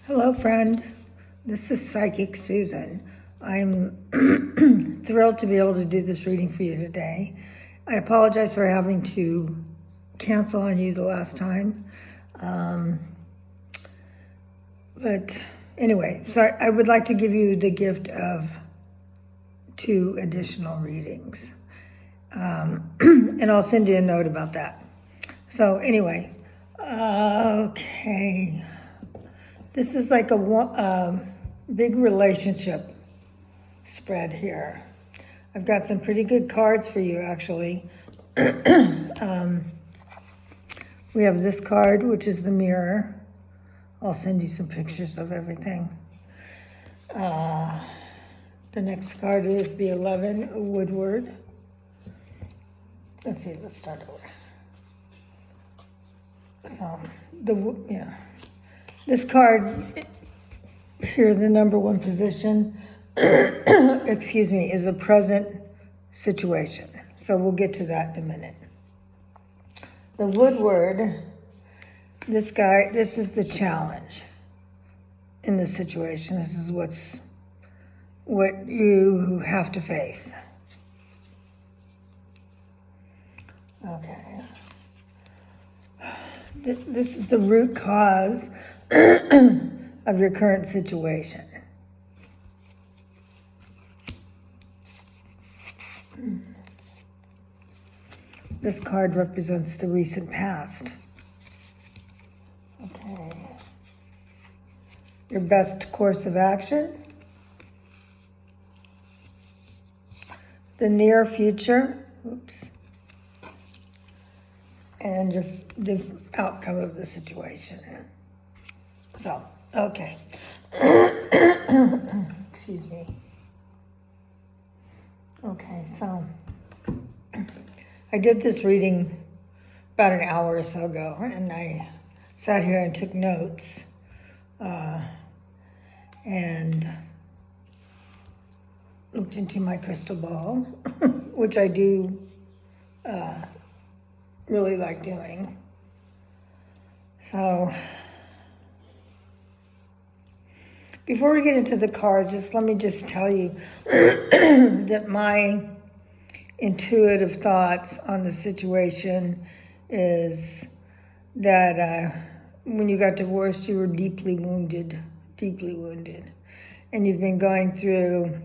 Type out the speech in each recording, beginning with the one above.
Hello, friend. This is Psychic Susan. I'm thrilled to be able to do this reading for you today. I apologize for having to cancel on you the last time. But anyway, so I would like to give you the gift of 2 additional readings. And I'll send you a note about that. So anyway, okay. This is like a big relationship spread here. I've got some pretty good cards for you, actually. We have this card, which is the Mirror. I'll send you some pictures of everything. The next card is the 11, Woodward. Let's see, let's start over. So, this card here, the number 1 position, excuse me, is a present situation. So we'll get to that in a minute. The Woodward, this is the challenge in this situation. This is what you have to face. Okay. This is the root cause of your current situation. This card represents the recent past. Okay. Your best course of action. The near future. Oops. And the outcome of the situation. So, okay. Excuse me. Okay, so I did this reading about an hour or so ago, and I sat here and took notes, and looked into my crystal ball, which I do really like doing. So, before we get into the cards, let me tell you that my intuitive thoughts on the situation is that when you got divorced, you were deeply wounded, and you've been going through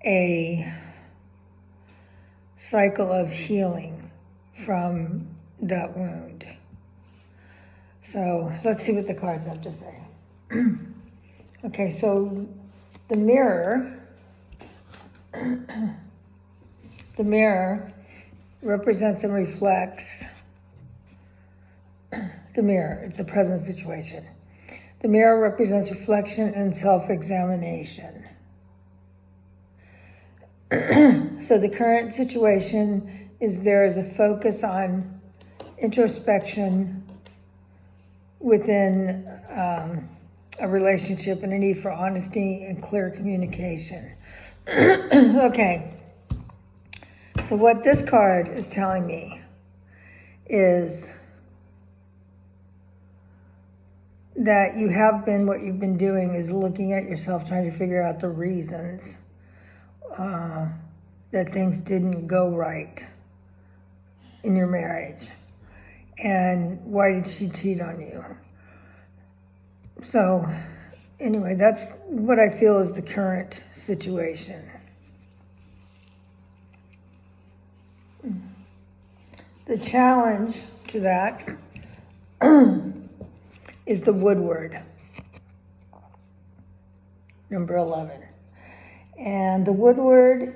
a cycle of healing from that wound. So let's see what the cards have to say. Okay, so the Mirror represents and reflects the mirror. It's a present situation. The Mirror represents reflection and self-examination. So the current situation is there is a focus on introspection within a relationship and a need for honesty and clear communication. Okay. So what this card is telling me is that what you've been doing is looking at yourself, trying to figure out the reasons that things didn't go right in your marriage. And why did she cheat on you? So anyway, that's what I feel is the current situation. The challenge to that is the Woodward, number 11. And the Woodward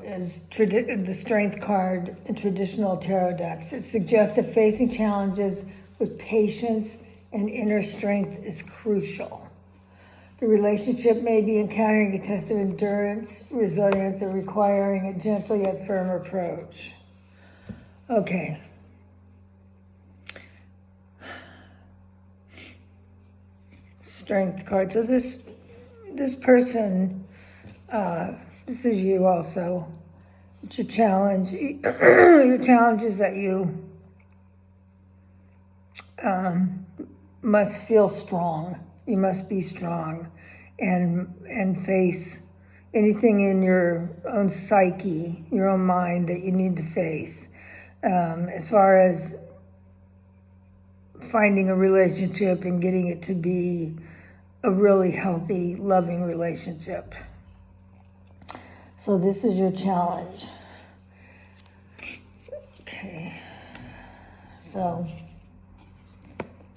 is the Strength card in traditional tarot decks. It suggests that facing challenges with patience and inner strength is crucial. The relationship may be encountering a test of endurance, resilience, or requiring a gentle yet firm approach. Okay. Strength card. So this person, this is you also. It's a challenge. Your challenge is that you must feel strong. You must be strong and face anything in your own psyche, your own mind that you need to face. As far as finding a relationship and getting it to be a really healthy, loving relationship. So this is your challenge. Okay. So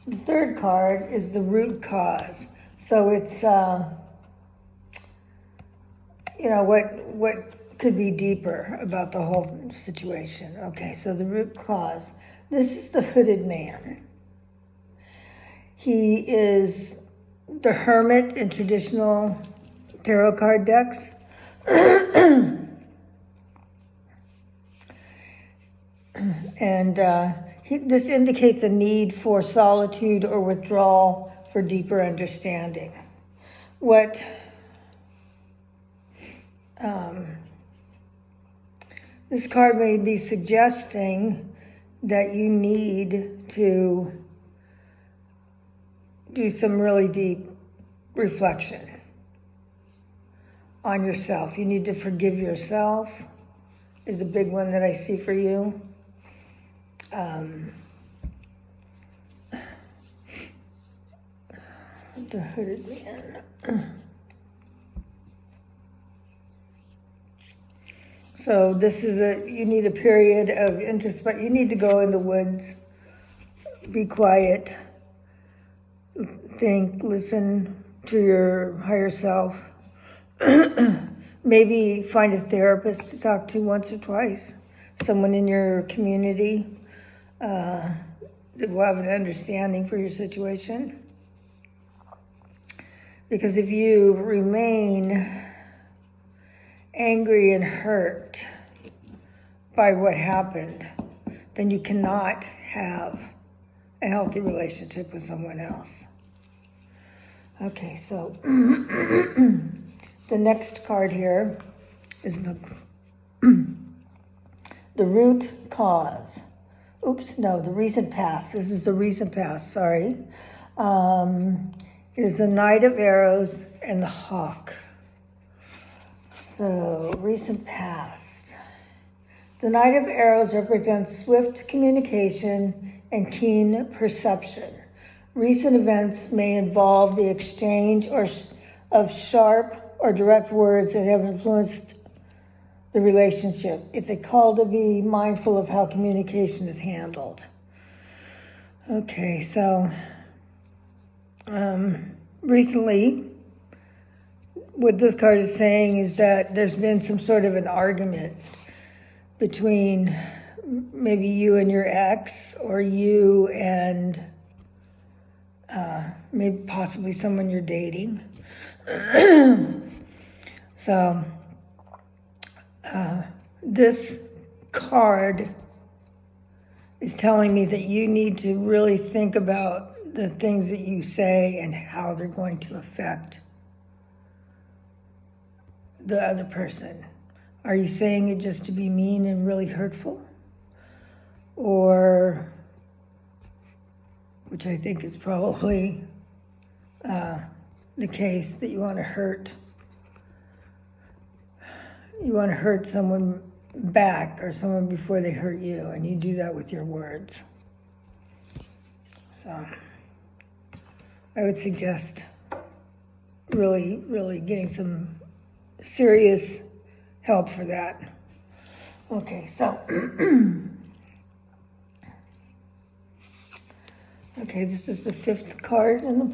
the third card is the root cause. So it's, what could be deeper about the whole situation. Okay, so the root cause. This is the hooded man. He is the hermit in traditional tarot card decks. And this indicates a need for solitude or withdrawal for deeper understanding. What this card may be suggesting that you need to do some really deep reflection on yourself. You need to forgive yourself is a big one that I see for you. The hooded man. So this is you need a period of introspection. You need to go in the woods, be quiet, think, listen to your higher self. Maybe find a therapist to talk to once or twice. Someone in your community that will have an understanding for your situation. Because if you remain angry and hurt by what happened, then you cannot have a healthy relationship with someone else. Okay, so the next card here is the root cause. The recent past. This is the recent past, sorry. It is the Knight of Arrows and the Hawk. So, recent past. The Knight of Arrows represents swift communication and keen perception. Recent events may involve the exchange of sharp or direct words that have influenced the relationship. It's a call to be mindful of how communication is handled. Okay, so recently, what this card is saying is that there's been some sort of an argument between maybe you and your ex, or you and maybe possibly someone you're dating. So this card is telling me that you need to really think about the things that you say and how they're going to affect the other person. Are you saying it just to be mean and really hurtful? Or, which I think is probably the case, that you want to hurt someone back or someone before they hurt you, and you do that with your words. So I would suggest really, really getting some serious help for that. Okay, so okay, this is the fifth card in the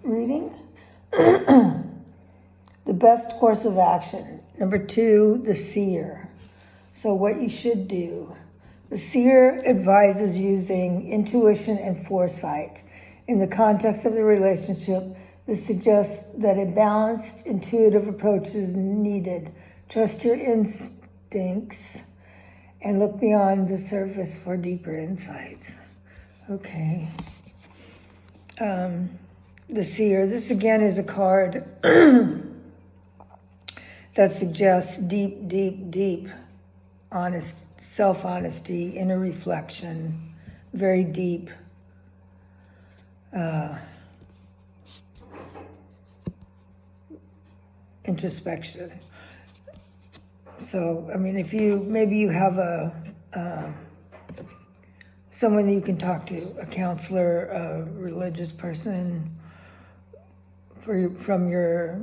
reading. The best course of action. Number 2, the seer. So what you should do. The seer advises using intuition and foresight. In the context of the relationship, this suggests that a balanced, intuitive approach is needed. Trust your instincts and look beyond the surface for deeper insights. Okay. The seer. This again is a card that suggests deep, deep, deep honest self-honesty, inner reflection, very deep introspection. So, I mean, if maybe you have someone you can talk to, a counselor, a religious person from your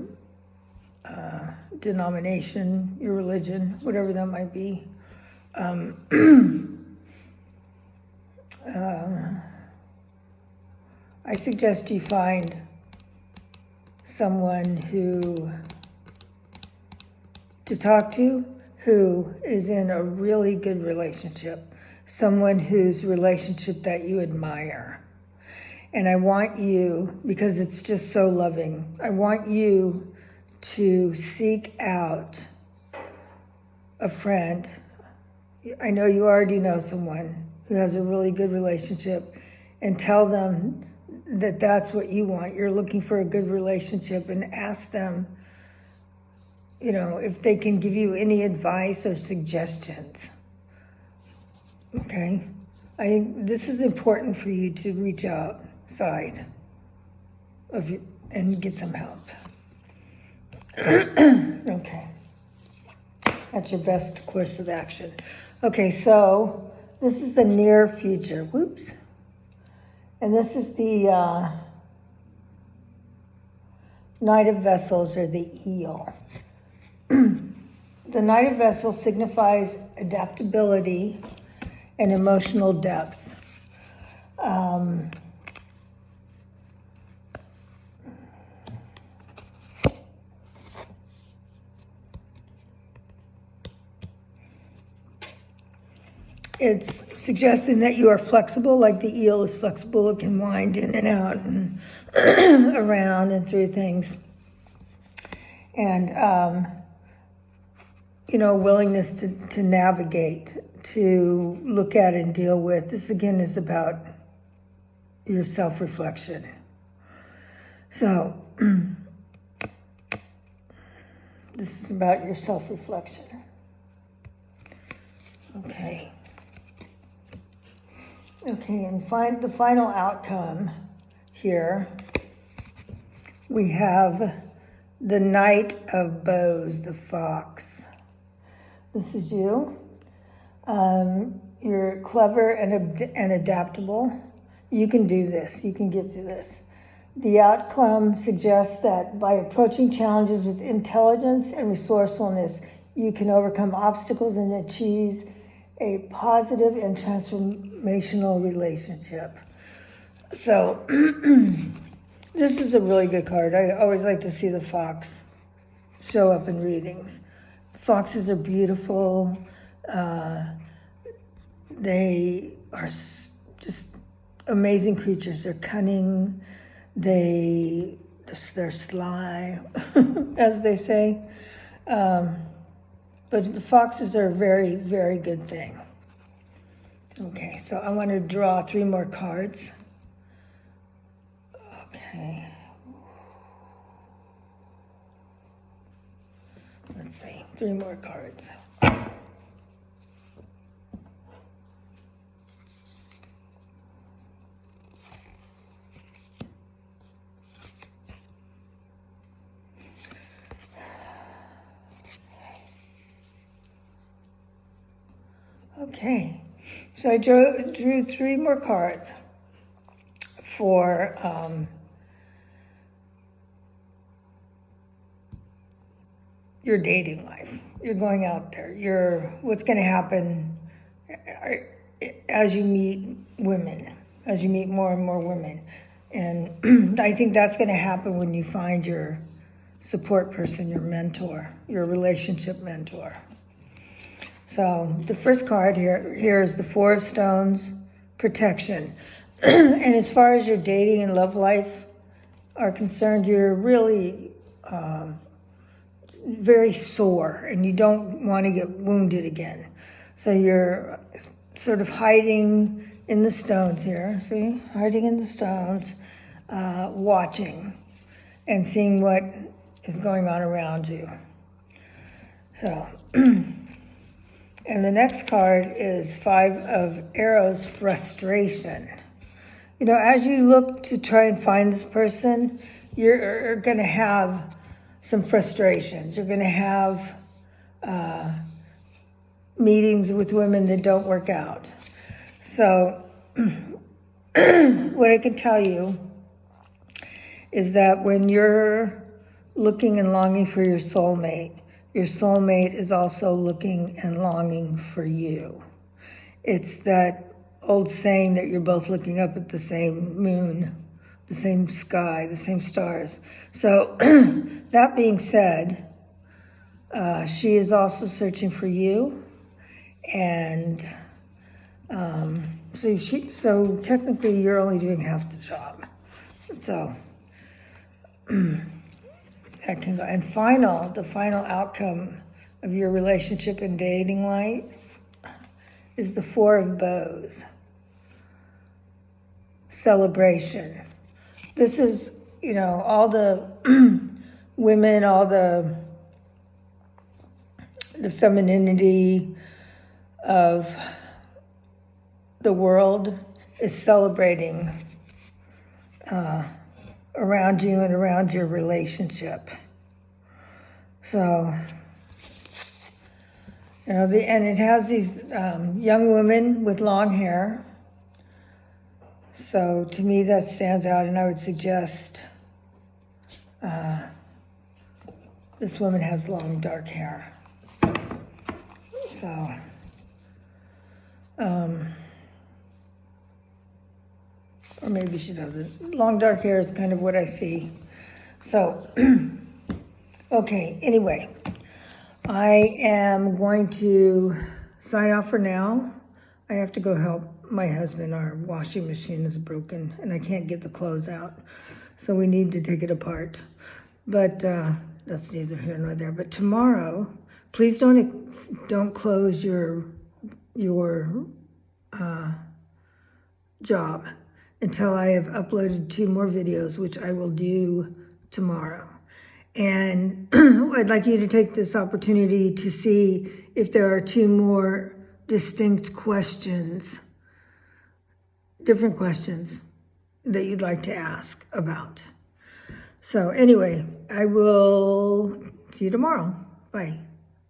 denomination, your religion, whatever that might be. I suggest you find someone to talk to who is in a really good relationship, someone whose relationship that you admire. And I want you, because it's just so loving, I want you to seek out a friend. I know you already know someone who has a really good relationship, and tell them that that's what you want. You're looking for a good relationship, and ask them, if they can give you any advice or suggestions. Okay? I think this is important for you to reach outside and get some help. Okay. That's your best course of action. Okay, so this is the near future. Whoops. And this is the Knight of Vessels, or the eel. The Knight of Vessels signifies adaptability and emotional depth. It's suggesting that you are flexible, like the eel is flexible. It can wind in and out and around and through things. And, willingness to navigate, to look at and deal with. This, again, is about your self-reflection. So, this is about your self-reflection. Okay. Okay, and find the final outcome here. We have the Knight of Bows, the fox. This is you. You're clever and adaptable. You can do this. You can get through this. The outcome suggests that by approaching challenges with intelligence and resourcefulness, you can overcome obstacles and achieve a positive and transformational relationship. So, this is a really good card. I always like to see the fox show up in readings. Foxes are beautiful. They are just amazing creatures. They're cunning. They're sly, as they say. But the foxes are a very, very good thing. Okay, so I want to draw 3 more cards. Okay. Let's see, 3 more cards. Okay, so I drew 3 more cards for your dating life. You're going out there. What's going to happen as you meet women, as you meet more and more women. And I think that's going to happen when you find your support person, your mentor, your relationship mentor. So the first card here is the 4 of Stones, protection. And as far as your dating and love life are concerned, you're really very sore, and you don't want to get wounded again. So you're sort of hiding in the stones here. See, hiding in the stones, watching and seeing what is going on around you. So, and the next card is 5 of Arrows, frustration. You know, as you look to try and find this person, you're going to have some frustrations. You're going to have meetings with women that don't work out. So, what I can tell you is that when you're looking and longing for your soulmate is also looking and longing for you. It's that old saying that you're both looking up at the same moon, the same sky, the same stars. So, that being said, she is also searching for you, and so technically you're only doing half the job. So that can go. And the final outcome of your relationship and dating life is the Four of Bows. Celebration. This is, all the women, all the femininity of the world is celebrating around you and around your relationship. So, and it has these young women with long hair. So to me that stands out, and I would suggest this woman has long dark hair. So, or maybe she doesn't. Long dark hair is kind of what I see. So, okay, anyway, I am going to sign off for now. I have to go help my husband. Our washing machine is broken and I can't get the clothes out. So we need to take it apart. But that's neither here nor there. But tomorrow, please don't close your job until I have uploaded 2 more videos, which I will do tomorrow. And I'd like you to take this opportunity to see if there are 2 more distinct questions, different questions that you'd like to ask about. So anyway, I will see you tomorrow. Bye.